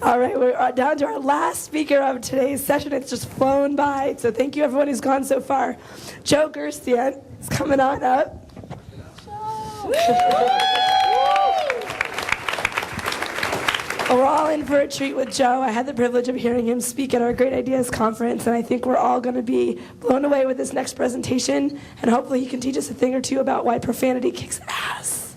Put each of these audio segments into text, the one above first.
All right, we're down to our last speaker of today's session. It's just flown by. So thank you, everyone who's gone so far. Joe Gerstandt is coming on up. We're all in for a treat with Joe. I had the privilege of hearing him speak at our Great Ideas Conference, and I think we're all going to be blown away with this next presentation, and hopefully he can teach us a thing or two about why profanity kicks ass.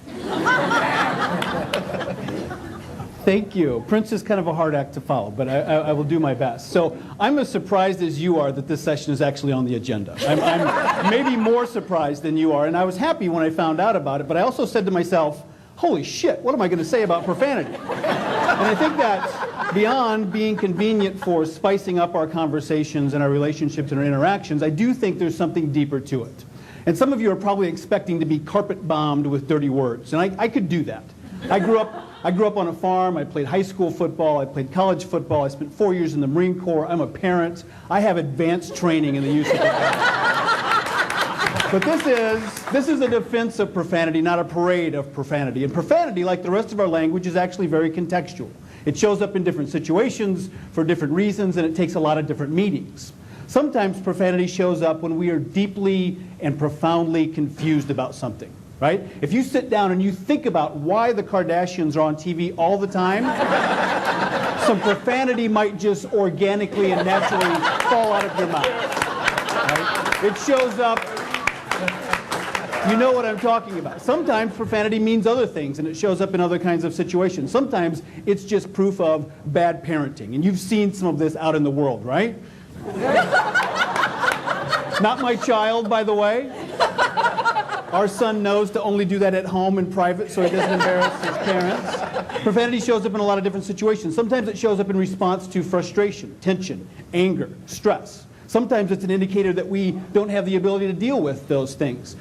Thank you. Prince is kind of a hard act to follow, but I will do my best. So I'm as surprised as you are that this session is actually on the agenda. I'm maybe more surprised than you are, and I was happy when I found out about it, but I also said to myself, holy shit, what am I going to say about profanity? And I think that beyond being convenient for spicing up our conversations and our relationships and our interactions, I do think there's something deeper to it. And some of you are probably expecting to be carpet bombed with dirty words, and I could do that. I grew up on a farm. I played high school football. I played college football. I spent 4 years in the Marine Corps. I'm a parent. I have advanced training in the use of profanity. But this is a defense of profanity, not a parade of profanity. And profanity, like the rest of our language, is actually very contextual. It shows up in different situations for different reasons, and it takes a lot of different meanings. Sometimes profanity shows up when we are deeply and profoundly confused about something. Right? If you sit down and you think about why the Kardashians are on TV all the time, some profanity might just organically and naturally fall out of your mouth. Right? It shows up, you know what I'm talking about. Sometimes profanity means other things, and it shows up in other kinds of situations. Sometimes it's just proof of bad parenting, and you've seen some of this out in the world, right? Not my child, by the way. Our son knows to only do that at home in private so he doesn't embarrass his parents. Profanity shows up in a lot of different situations. Sometimes it shows up in response to frustration, tension, anger, stress. Sometimes it's an indicator that we don't have the ability to deal with those things.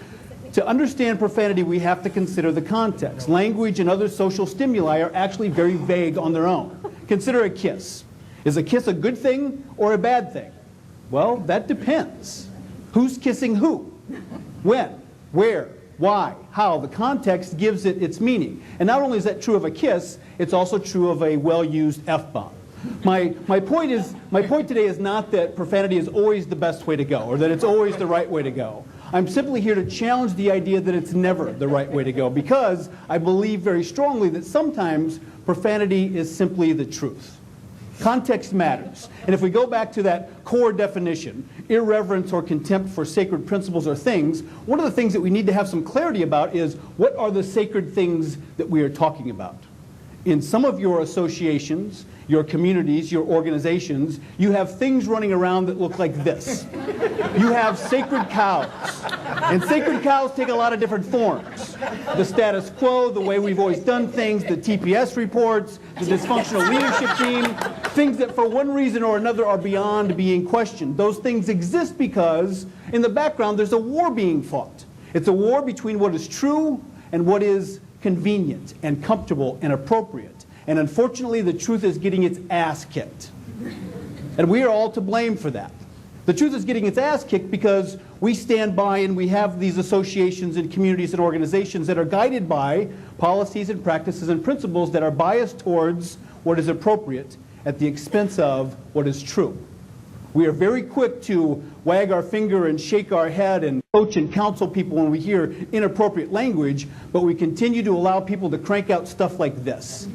To understand profanity, we have to consider the context. Language and other social stimuli are actually very vague on their own. Consider a kiss. Is a kiss a good thing or a bad thing? Well, that depends. Who's kissing who? When? Where, why, how. The context gives it its meaning. And not only is that true of a kiss, it's also true of a well-used F-bomb. My point today is not that profanity is always the best way to go, or that it's always the right way to go. I'm simply here to challenge the idea that it's never the right way to go, because I believe very strongly that sometimes profanity is simply the truth. Context matters. And if we go back to that core definition, irreverence or contempt for sacred principles or things, one of the things that we need to have some clarity about is what are the sacred things that we are talking about. In some of your associations, your communities, your organizations, you have things running around that look like this. You have sacred cows. And sacred cows take a lot of different forms. The status quo, the way we've always done things, the TPS reports, the dysfunctional leadership team, things that for one reason or another are beyond being questioned. Those things exist because in the background there's a war being fought. It's a war between what is true and what is convenient and comfortable and appropriate. And unfortunately, the truth is getting its ass kicked. And we are all to blame for that. The truth is getting its ass kicked because we stand by and we have these associations and communities and organizations that are guided by policies and practices and principles that are biased towards what is appropriate at the expense of what is true. We are very quick to wag our finger and shake our head and coach and counsel people when we hear inappropriate language, but we continue to allow people to crank out stuff like this.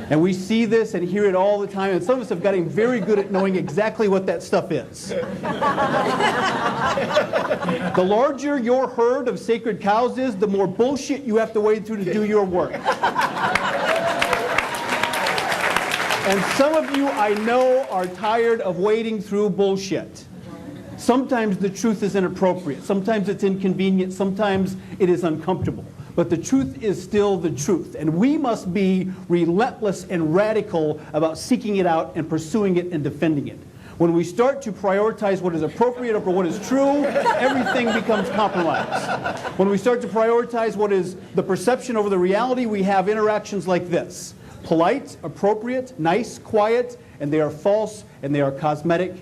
And we see this and hear it all the time, and some of us have gotten very good at knowing exactly what that stuff is. The larger your herd of sacred cows is, the more bullshit you have to wade through to do your work. And some of you, I know, are tired of wading through bullshit. Sometimes the truth is inappropriate. Sometimes it's inconvenient. Sometimes it is uncomfortable. But the truth is still the truth. And we must be relentless and radical about seeking it out and pursuing it and defending it. When we start to prioritize what is appropriate over what is true, everything becomes compromised. When we start to prioritize what is the perception over the reality, we have interactions like this. Polite, appropriate, nice, quiet, and they are false, and they are cosmetic,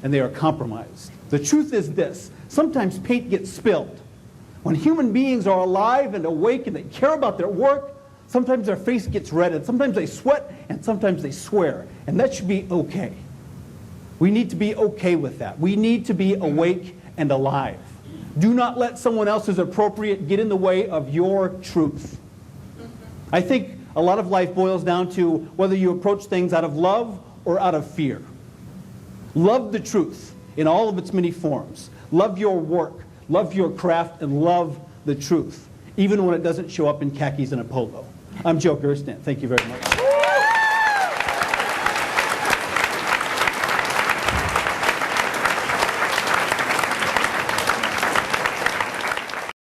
and they are compromised. The truth is this: sometimes paint gets spilled. When human beings are alive and awake and they care about their work, Sometimes their face gets red, and sometimes they sweat, and sometimes they swear. And that should be okay. We need to be okay with that. We need to be awake and alive. Do not let someone else's appropriate get in the way of your truth. I think a lot of life boils down to whether you approach things out of love or out of fear. Love the truth in all of its many forms. Love your work, love your craft, and love the truth, even when it doesn't show up in khakis and a polo. I'm Joe Gerstandt. Thank you very much.